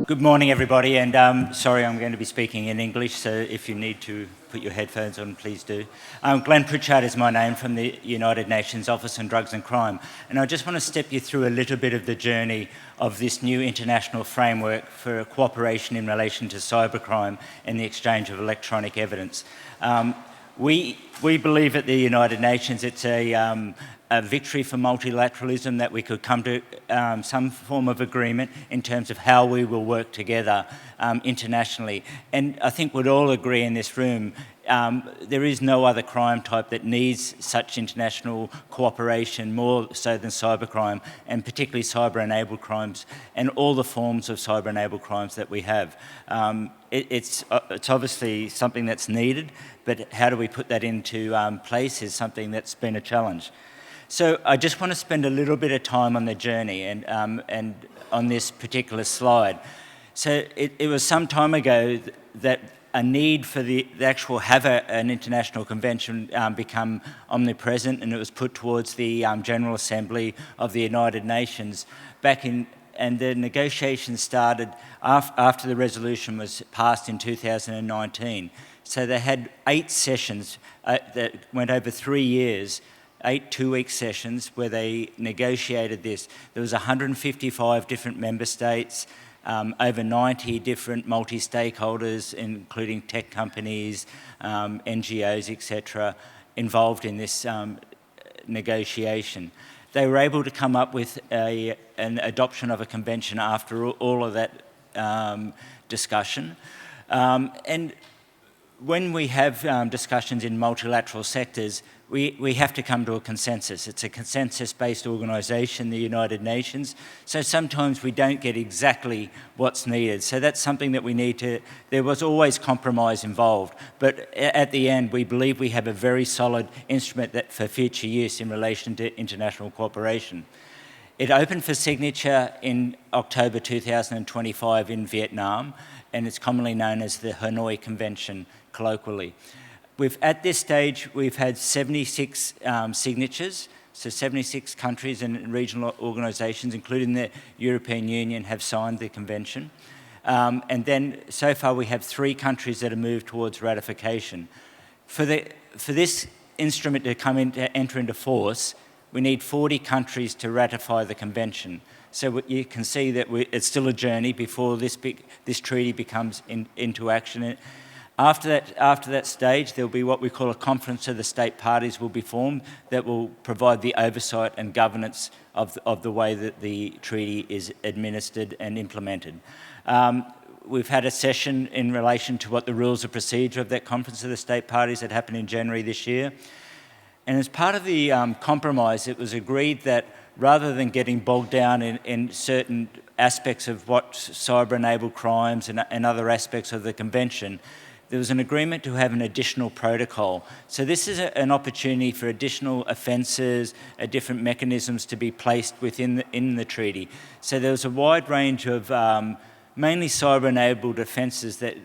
Good morning, everybody, and sorry, I'm going to be speaking in English, so if you need to put your headphones on, please do. Glen Prichard is my name from the United Nations Office on Drugs and Crime, and I just want to step you through a little bit of the journey of this new international framework for cooperation in relation to cybercrime and the exchange of electronic evidence. We believe at the United Nations it's a victory for multilateralism that we could come to some form of agreement in terms of how we will work together internationally. And I think we'd all agree in this room there is no other crime type that needs such international cooperation more so than cybercrime, and particularly cyber-enabled crimes and all the forms of cyber-enabled crimes that we have. It's obviously something that's needed, but how do we put that into place is something that's been a challenge. So I just want to spend a little bit of time on the journey and on this particular slide. So it was some time ago that a need for the actual an international convention become omnipresent, and it was put towards the General Assembly of the United Nations and the negotiations started after the resolution was passed in 2019. So they had 8 sessions that went over 3 years, 8 two-week sessions where they negotiated this. There was 155 different member states, over 90 different multi-stakeholders, including tech companies, NGOs, etc., involved in this negotiation. They were able to come up with an adoption of a convention after all of that discussion. And when we have discussions in multilateral sectors, we have to come to a consensus. It's a consensus-based organisation, the United Nations, so sometimes we don't get exactly what's needed. So that's something that we need to... There was always compromise involved, but at the end we believe we have a very solid instrument for future use in relation to international cooperation. It opened for signature in October 2025 in Vietnam, and it's commonly known as the Hanoi Convention, colloquially. At this stage, we've had 76 signatures, so 76 countries and regional organisations, including the European Union, have signed the convention. And then, so far, we have 3 countries that have moved towards ratification. For this instrument to enter into force, we need 40 countries to ratify the convention. So you can see that it's still a journey before this treaty becomes into action. After that stage, there'll be what we call a conference of the state parties will be formed that will provide the oversight and governance of the way that the treaty is administered and implemented. We've had a session in relation to what the rules of procedure of that conference of the state parties that happened in January this year. And as part of the compromise, it was agreed that rather than getting bogged down in certain aspects of what cyber-enabled crimes and other aspects of the convention, there was an agreement to have an additional protocol. So this is an opportunity for additional offences, different mechanisms to be placed within the treaty. So there was a wide range of mainly cyber-enabled offences that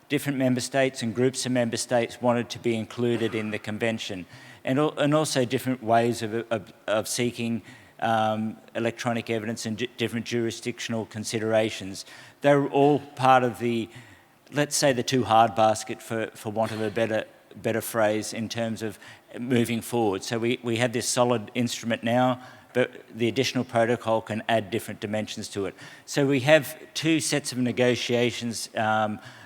different member states and groups of member states wanted to be included in the convention, and also different ways of seeking electronic evidence and different jurisdictional considerations. They were all part of the, let's say, the too hard basket, for want of a better phrase, in terms of moving forward. So we have this solid instrument now, but the additional protocol can add different dimensions to it. So we have 2 sets of negotiations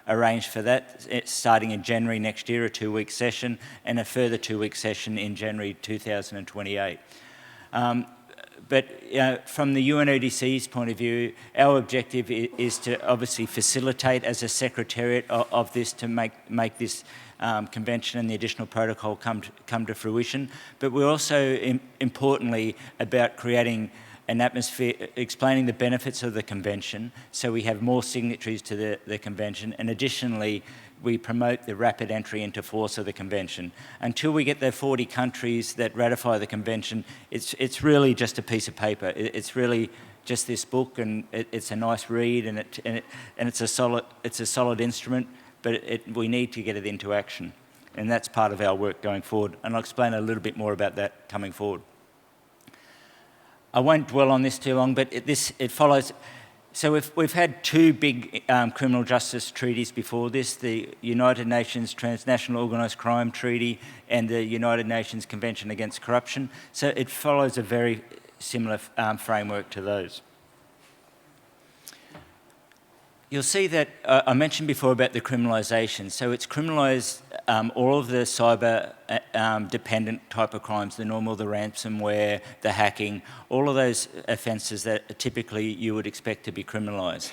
arranged for that, starting in January next year, a 2-week session, and a further 2-week session in January 2028. But from the UNODC's point of view, our objective is to obviously facilitate as a secretariat of this to make this convention and the additional protocol come to fruition. But we're also, importantly, about creating an atmosphere, explaining the benefits of the convention, so we have more signatories to the convention, and additionally, we promote the rapid entry into force of the convention. Until we get the 40 countries that ratify the convention, it's really just a piece of paper. It's really just this book, and it's a nice read, and it's a solid instrument, but we need to get it into action, and that's part of our work going forward. And I'll explain a little bit more about that coming forward. I won't dwell on this too long, but it follows. So we've had two big criminal justice treaties before this, the United Nations Transnational Organised Crime Treaty and the United Nations Convention Against Corruption. So it follows a very similar framework to those. You'll see that I mentioned before about the criminalisation. So it's criminalised all of the cyber-dependent type of crimes, the normal, the ransomware, the hacking, all of those offences that typically you would expect to be criminalised.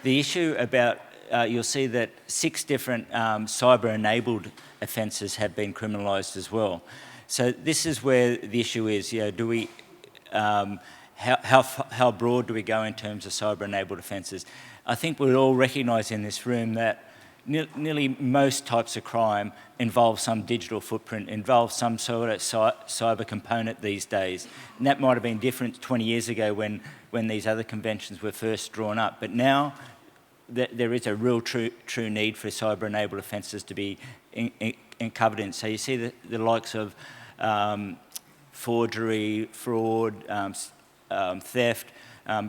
The issue about, you'll see that 6 different cyber-enabled offences have been criminalised as well. So this is where the issue is, do we, how broad do we go in terms of cyber-enabled offences? I think we all recognise in this room that nearly most types of crime involve some digital footprint, involve some sort of cyber component these days. And that might have been different 20 years ago when these other conventions were first drawn up. But now there is a real true need for cyber-enabled offences to be covered in. So you see the likes of forgery, fraud, theft,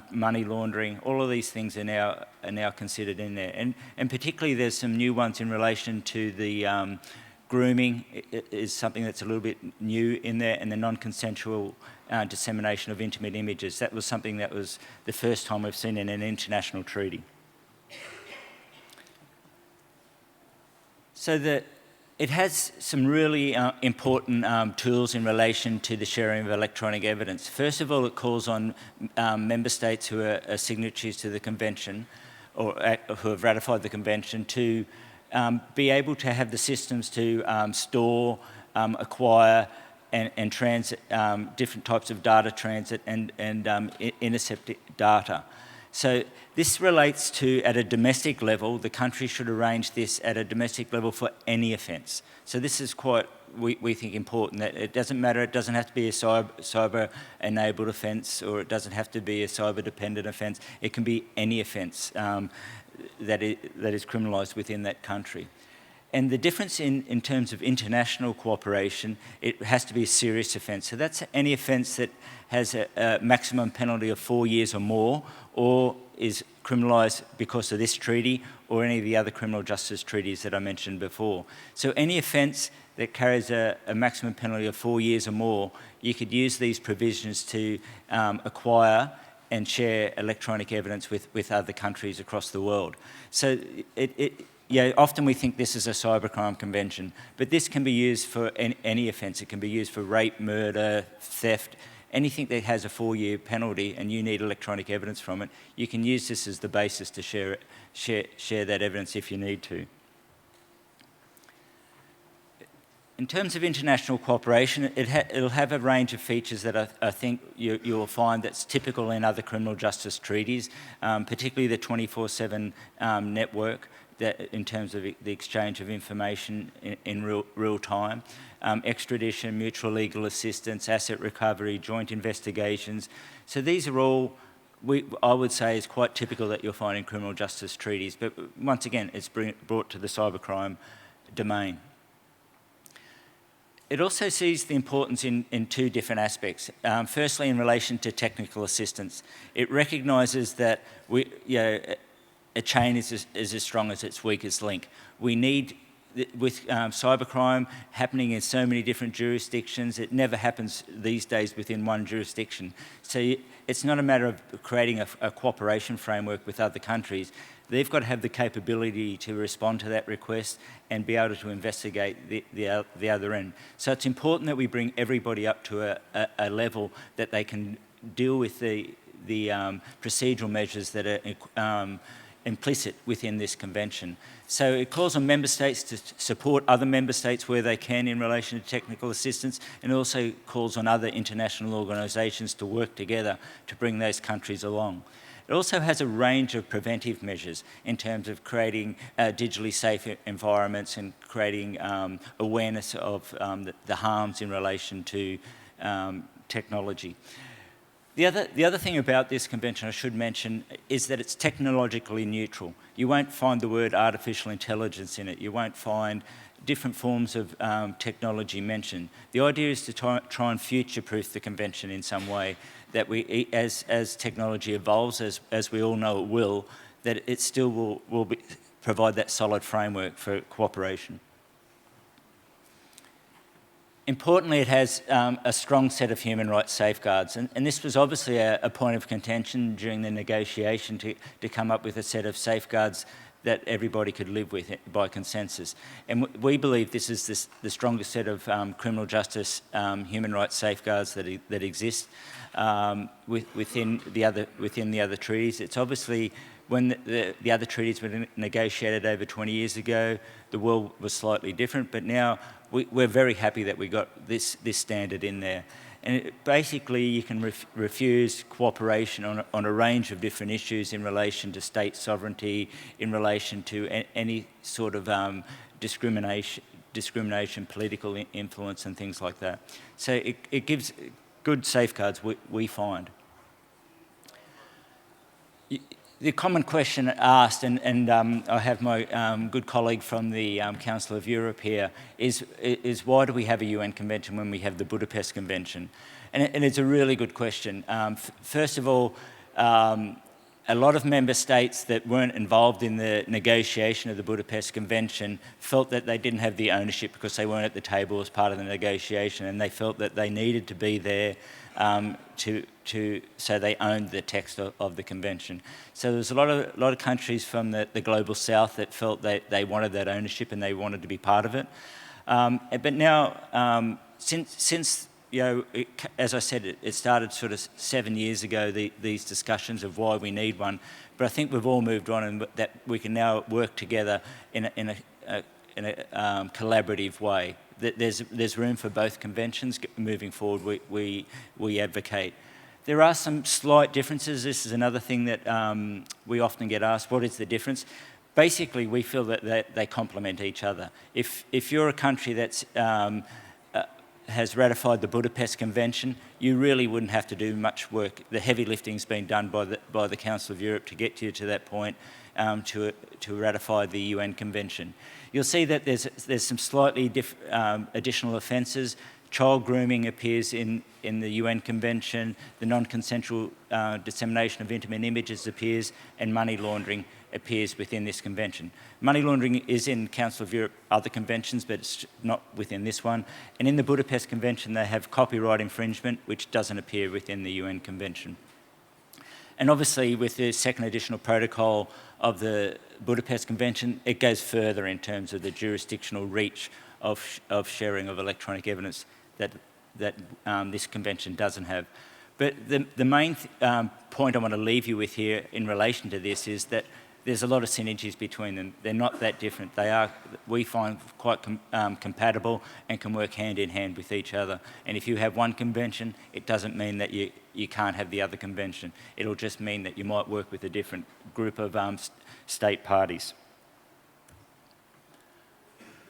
money laundering, all of these things are now considered in there. And particularly there's some new ones in relation to the grooming is something that's a little bit new in there, and the non-consensual dissemination of intimate images. That was something that was the first time we've seen in an international treaty. So it has some really important tools in relation to the sharing of electronic evidence. First of all, it calls on member states who are signatories to the convention or who have ratified the convention to be able to have the systems to store, acquire and transit different types of data transit and intercept data. So this relates to, at a domestic level, the country should arrange this at a domestic level for any offence. So this is quite, we think, important, that it doesn't matter, it doesn't have to be a cyber-enabled offence, or it doesn't have to be a cyber-dependent offence. It can be any offence that is criminalised within that country. And the difference in terms of international cooperation, it has to be a serious offence. So that's any offence that has a maximum penalty of 4 years or more, or is criminalised because of this treaty or any of the other criminal justice treaties that I mentioned before. So any offence that carries a maximum penalty of 4 years or more, you could use these provisions to acquire and share electronic evidence with other countries across the world. So often we think this is a cybercrime convention, but this can be used for any offence. It can be used for rape, murder, theft, anything that has a 4-year penalty and you need electronic evidence from it. You can use this as the basis to share that evidence if you need to. In terms of international cooperation, it'll have a range of features that I think you'll find that's typical in other criminal justice treaties, particularly the 24/7 network, that in terms of the exchange of information in real time, extradition, mutual legal assistance, asset recovery, joint investigations. So these are all, I would say, is quite typical that you'll find in criminal justice treaties, but once again, it's brought to the cybercrime domain. It also sees the importance in 2 different aspects. Firstly, in relation to technical assistance. It recognises that a chain is as strong as its weakest link. We need, with cybercrime happening in so many different jurisdictions, it never happens these days within one jurisdiction. So it's not a matter of creating a cooperation framework with other countries. They've got to have the capability to respond to that request and be able to investigate the other end. So it's important that we bring everybody up to a level that they can deal with the procedural measures that are implicit within this convention. So it calls on member states to support other member states where they can in relation to technical assistance, and also calls on other international organisations to work together to bring those countries along. It also has a range of preventive measures in terms of creating digitally safe environments and creating awareness of the harms in relation to technology. The other thing about this convention I should mention is that it's technologically neutral. You won't find the word artificial intelligence in it. You won't find different forms of technology mentioned. The idea is to try and future-proof the convention in some way, that we, as technology evolves, as we all know it will, that it still will provide that solid framework for cooperation. Importantly, it has a strong set of human rights safeguards, and this was obviously a point of contention during the negotiation to come up with a set of safeguards that everybody could live with by consensus. And we believe this is the strongest set of criminal justice human rights safeguards that exist within the other treaties. It's obviously, when the other treaties were negotiated over 20 years ago, the world was slightly different, but now we're very happy that we got this standard in there. And basically, you can refuse cooperation on a range of different issues in relation to state sovereignty, in relation to any sort of discrimination, political influence, and things like that. So it gives good safeguards, we find. The common question asked, and I have my good colleague from the Council of Europe here, is why do we have a UN convention when we have the Budapest Convention? And it's a really good question. First of all, a lot of member states that weren't involved in the negotiation of the Budapest Convention felt that they didn't have the ownership because they weren't at the table as part of the negotiation, and they felt that they needed to be there so they owned the text of the convention. So there's a lot of countries from the global south that felt that they wanted that ownership and they wanted to be part of it. But now, since you know, as I said, it started sort of 7 years ago, these discussions of why we need one. But I think we've all moved on, and that we can now work together in a collaborative way. There's room for both conventions moving forward. We advocate. There are some slight differences. This is another thing that we often get asked: what is the difference? Basically, we feel that they complement each other. If you're a country that's has ratified the Budapest Convention, you really wouldn't have to do much work. The heavy lifting's been done by the Council of Europe to get you to that point, to ratify the UN Convention. You'll see that there's some slightly additional offences. Child grooming appears in the UN Convention, the non-consensual dissemination of intimate images appears, and money laundering appears within this convention. Money laundering is in Council of Europe other conventions, but it's not within this one. And in the Budapest Convention, they have copyright infringement, which doesn't appear within the UN Convention. And obviously, with the second additional protocol of the Budapest Convention, it goes further in terms of the jurisdictional reach of sharing of electronic evidence that this convention doesn't have. But the main point I want to leave you with here in relation to this is that there's a lot of synergies between them. They're not that different. They are, we find, quite compatible and can work hand in hand with each other. And if you have one convention, it doesn't mean that you can't have the other convention. It'll just mean that you might work with a different group of state parties.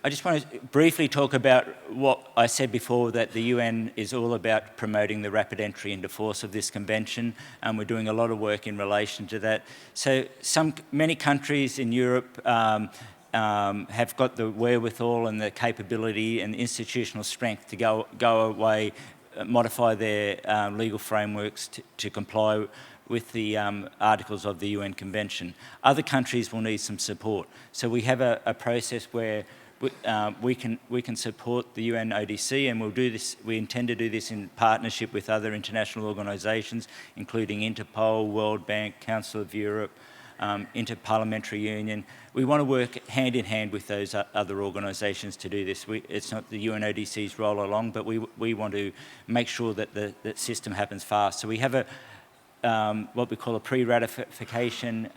I just want to briefly talk about what I said before, that the UN is all about promoting the rapid entry into force of this convention, and we're doing a lot of work in relation to that. So many countries in Europe have got the wherewithal and the capability and institutional strength to go away, modify their legal frameworks to comply with the articles of the UN Convention. Other countries will need some support. So we have a process where we can support the UNODC, and we'll do this. We intend to do this in partnership with other international organisations, including Interpol, World Bank, Council of Europe, Interparliamentary Union. We want to work hand in hand with those other organisations to do this. It's not the UNODC's role along, but we want to make sure that the system happens fast. So we have what we call a pre-ratification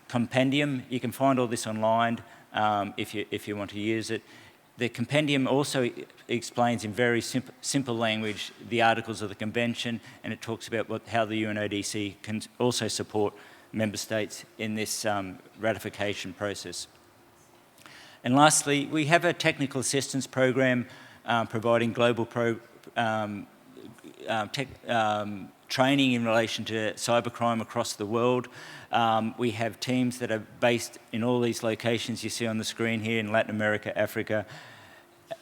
compendium. You can find all this online. If you want to use it. The compendium also explains in very simple language the articles of the convention, and it talks about how the UNODC can also support member states in this ratification process. And lastly, we have a technical assistance program providing global training in relation to cybercrime across the world. We have teams that are based in all these locations you see on the screen here in Latin America, Africa,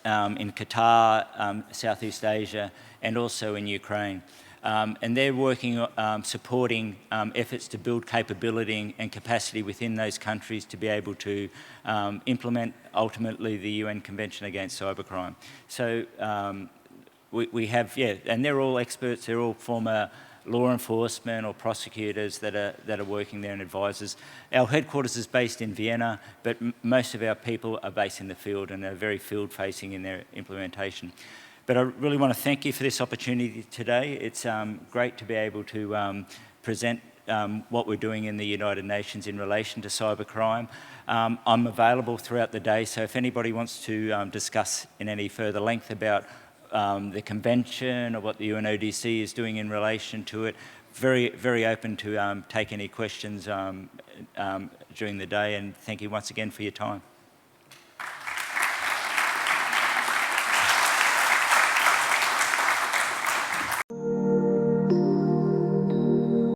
in Qatar, Southeast Asia, and also in Ukraine. And they're working, supporting efforts to build capability and capacity within those countries to be able to implement, ultimately, the UN Convention against Cybercrime. So we have, and they're all experts, they're all former law enforcement or prosecutors that are working there and advisors. Our headquarters is based in Vienna, but most of our people are based in the field and are very field-facing in their implementation. But I really want to thank you for this opportunity today. It's great to be able to present what we're doing in the United Nations in relation to cybercrime. I'm available throughout the day, so if anybody wants to discuss in any further length about the convention or what the UNODC is doing in relation to it, very, very open to take any questions during the day, and thank you once again for your time.